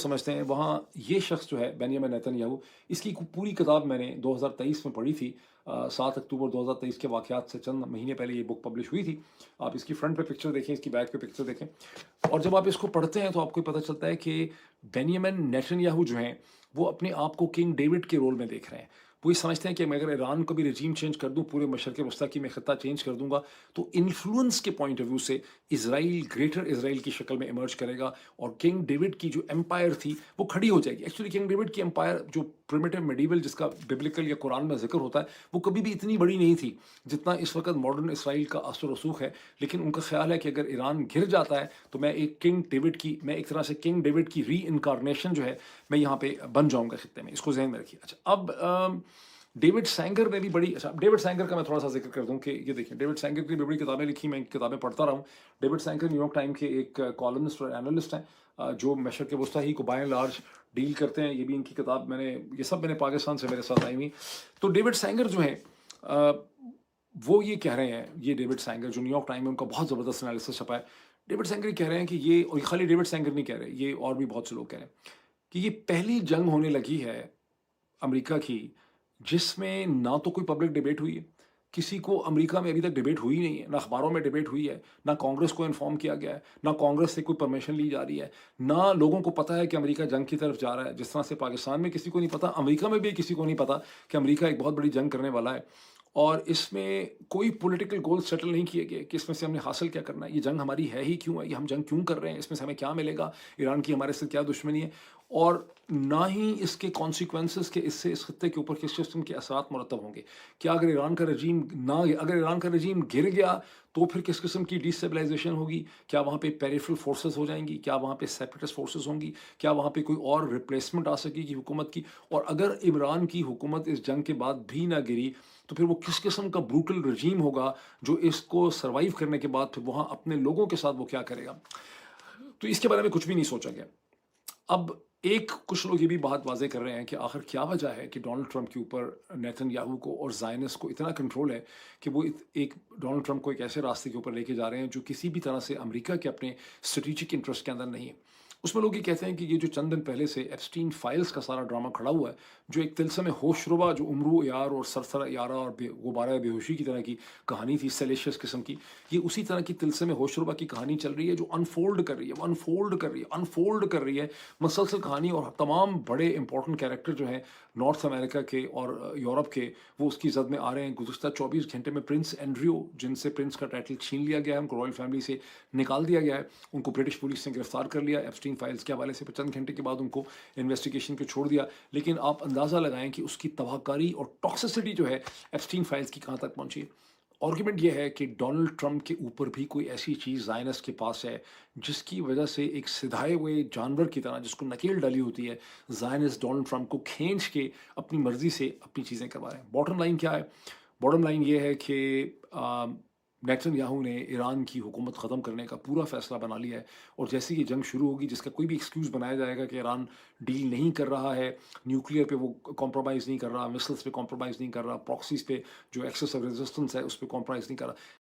समझते हैं वहाँ ये शख्स जो है बेंजामिन नेतन्याहू, इसकी पूरी किताब मैंने 2023 में पढ़ी थी। 7 अक्टूबर 2023 के वाक़यात से चंद महीने पहले ये बुक पब्लिश हुई थी। आप इसकी फ्रंट पे पिक्चर देखें, इसकी बैक पे पिक्चर देखें, और जब आप इसको पढ़ते हैं तो आपको पता चलता है कि बेंजामिन नेतन्याहू जो हैं वो अपने आप को किंग डेविड के रोल में देख रहे हैं। वो ये समझते हैं कि मैं अगर ईरान को भी रजीम चेंज कर दूं, पूरे मशरक़ वस्ता की मैं ख़त्ता चेंज कर दूंगा, तो इन्फ्लुएंस के पॉइंट ऑफ व्यू से इसराइल ग्रेटर इसराइल की शक्ल में इमर्ज करेगा और किंग डेविड की जो एम्पायर थी वो खड़ी हो जाएगी। एक्चुअली किंग डेविड की एम्पायर जो प्रिमिटिव मेडिवल जिसका बिब्लिकल या कुरान में जिक्र होता है, वो कभी भी इतनी बड़ी नहीं थी जितना इस वक्त मॉडर्न इसराइल का असर रसूख है। लेकिन उनका ख्याल है कि अगर ईरान गिर जाता है तो मैं एक तरह से किंग डेविड की री इनकारनेशन जो है मैं यहाँ पे बन जाऊँगा खित्ते में। इसको ज़हन में रखिए। अच्छा, अब डेविड सैंगर ने भी बड़ी अच्छा डेविड सैंगर का मैं थोड़ा सा जिक्र कर दूं कि ये देखिए, डेविड सैंगर की भी बड़ी किताबें लिखी, मैं किताबें पढ़ता रहा हूँ। डेविड सैंगर न्यूयॉर्क टाइम के एक कॉलमिस्ट और एनालिस्ट हैं, जो मशरक़ वस्ता ही को बाय एंड लार्ज डील करते हैं। ये भी इनकी किताब ये सब मैंने पाकिस्तान से मेरे साथ आई हुई। तो डेविड सैंगर जो है वो ये कह रहे हैं, ये डेविड सैंगर जो न्यूयॉर्क टाइम में उनका बहुत ज़बरदस्त एनालिसिस छपा है। डेविड सैंगर ये कह रहे हैं कि ये, और खाली डेविड सैंगर नहीं कह रहे, ये और भी बहुत से लोग कह रहे हैं कि ये पहली जंग होने लगी है अमेरिका की जिसमें ना तो कोई पब्लिक डिबेट हुई है, किसी को अमेरिका में अभी तक डिबेट हुई नहीं है, ना अखबारों में डिबेट हुई है, ना कांग्रेस को इन्फॉर्म किया गया है, ना कांग्रेस से कोई परमिशन ली जा रही है, ना लोगों को पता है कि अमेरिका जंग की तरफ जा रहा है। जिस तरह से पाकिस्तान में किसी को नहीं पता, अमेरिका में भी किसी को नहीं पता कि अमेरिका एक बहुत बड़ी जंग करने वाला है। और इसमें कोई पॉलिटिकल गोल सेटल नहीं किए गए कि इसमें से हमने हासिल क्या करना है, ये जंग हमारी है ही क्यों है, ये हम जंग क्यों कर रहे हैं, इसमें से हमें क्या मिलेगा, ईरान की हमारे से क्या दुश्मनी है, और ना ही इसके कॉन्सिक्वेंसेस के इससे इस खत्ते के ऊपर किस किस्म के असरात मुरतब होंगे। क्या अगर ईरान का रजीम अगर ईरान का रजीम गिर गया तो फिर किस किस्म की डिस्टेबलाइजेशन होगी, क्या वहाँ पे पेरिफेरल फोर्सेस हो जाएंगी, क्या वहाँ पे सेपरेटिस्ट फोर्सेस होंगी, क्या वहाँ पे कोई और रिप्लेसमेंट आ सकेगी हुकूमत की, और अगर इमरान की हुकूमत इस जंग के बाद भी ना गिरी तो फिर वो किस किस्म का ब्रूटल रजीम होगा जो इसको सर्वाइव करने के बाद फिर वहाँ अपने लोगों के साथ वो क्या करेगा। तो इसके बारे में कुछ भी नहीं सोचा गया। अब कुछ लोग ये भी बात वाज़ेह कर रहे हैं कि आखिर क्या वजह है कि डोनाल्ड ट्रंप के ऊपर नेतन्याहू को और ज़ायनिस्ट को इतना कंट्रोल है कि वो डोनाल्ड ट्रंप को एक ऐसे रास्ते के ऊपर लेके जा रहे हैं जो किसी भी तरह से अमेरिका के अपने स्ट्रेटेजिक इंटरेस्ट के अंदर नहीं है। उसमें लोग ये कहते हैं कि ये जो चंद दिन पहले से एप्स्टीन फाइल्स का सारा ड्रामा खड़ा हुआ है, जो एक तिलस्म होशरुबा, जो उम्रू यार और सरसरा यारा और गुबारा बेहोशी की तरह की कहानी थी, सेलेशियस किस्म की, ये उसी तरह की तिलस्म होशरुबा की कहानी चल रही है जो अनफोल्ड कर रही है, वो अनफोल्ड कर रही है मसलसल कहानी। और तमाम बड़े इंपॉर्टेंट कैरेक्टर जो हैं नॉर्थ अमेरिका के और यूरोप के, वो उसकी जद में आ रहे हैं। गुज़श्ता 24 घंटे में प्रिंस एंड्रयू, जिनसे प्रिंस का टाइटल छीन लिया गया है, उनको रॉयल फैमिली से निकाल दिया गया है, उनको ब्रिटिश पुलिस ने गिरफ्तार कर लिया एप्स्टीन फाइल्स के हवाले से। चंद घंटे के बाद उनको इन्वेस्टिगेशन को छोड़ दिया। लेकिन आप अंदाज़ा लगाएं कि उसकी तबाहकारी और टॉक्सिसिटी जो है एप्स्टीन फाइल्स की कहाँ तक पहुंची। आर्गुमेंट ये है कि डोनाल्ड ट्रंप के ऊपर भी कोई ऐसी चीज़ ज़ायनिस्ट के पास है जिसकी वजह से एक सिधाए हुए जानवर की तरह जिसको नकेल डली होती है, ज़ायनिस्ट डोनाल्ड ट्रंप को खींच के अपनी मर्जी से अपनी चीज़ें करवा रहे हैं। बॉटम लाइन क्या है? बॉटम लाइन ये है कि नेतन्याहू ने ईरान की हुकूमत ख़त्म करने का पूरा फ़ैसला बना लिया है, और जैसे ये जंग शुरू होगी जिसका कोई भी एक्सक्यूज़ बनाया जाएगा कि ईरान डील नहीं कर रहा है, न्यूक्लियर पे वो कॉम्प्रोमाइज़ नहीं कर रहा, मिसाइल्स पे कॉम्प्रोमाइज़ नहीं कर रहा, प्रॉक्सीज़ पे जो एक्सेस ऑफ रेजिस्टेंस है उस पे कॉम्प्रोमाइज़ नहीं कर रहा,